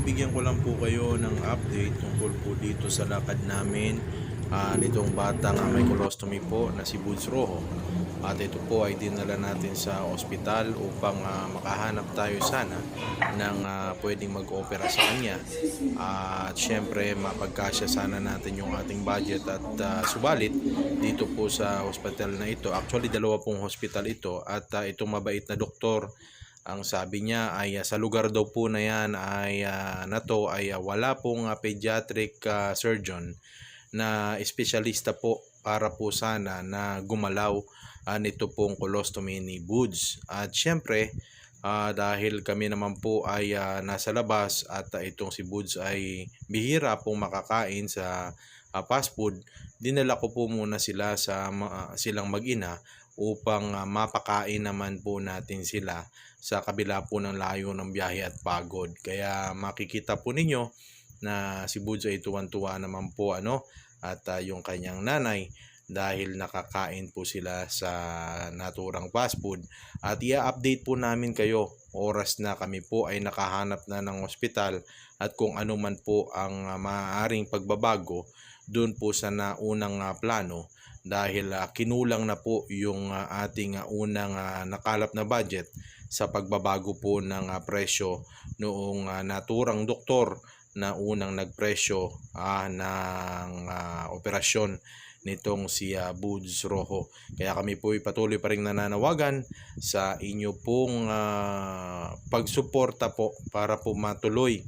bibigyan ko lang po kayo ng update tungkol po dito sa lakad namin nitong batang may colostomy po na si Buds Rojo. At ito po ay dinala natin sa ospital upang makahanap tayo sana ng pwedeng mag-opera sa kanya. At syempre mapagkasya sana natin yung ating budget at subalit dito po sa ospital na ito. Actually dalawa pong hospital ito at itong mabait na doktor. Ang sabi niya ay sa lugar daw po na yan ay wala pong pediatric surgeon na espesyalista po para po sana na gumalaw nito pong colostomy ni Buds. At syempre dahil kami naman po ay nasa labas at itong si Buds ay bihira pong makakain sa fast food, dinala ko po muna sila silang mag-ina upang mapakain naman po natin sila sa kabila po ng layo ng biyahe at pagod. Kaya makikita po ninyo na si Buds ay tuwan-tuwa naman po at yung kanyang nanay dahil nakakain po sila sa naturang fast food. At i-update po namin kayo oras na kami po ay nakahanap na ng ospital at kung ano man po ang maaaring pagbabago doon po sa naunang plano, dahil kinulang na po yung ating unang nakalap na budget sa pagbabago po ng presyo noong naturang doktor na unang nagpresyo ng operasyon nitong si Buds Rojo. Kaya kami po ay patuloy pa rin nananawagan sa inyo pong pagsuporta po para po matuloy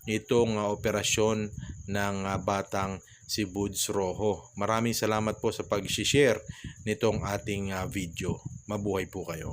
itong operasyon ng batang si Buds Rojo. Maraming salamat po sa pag-share nitong ating video. Mabuhay po kayo.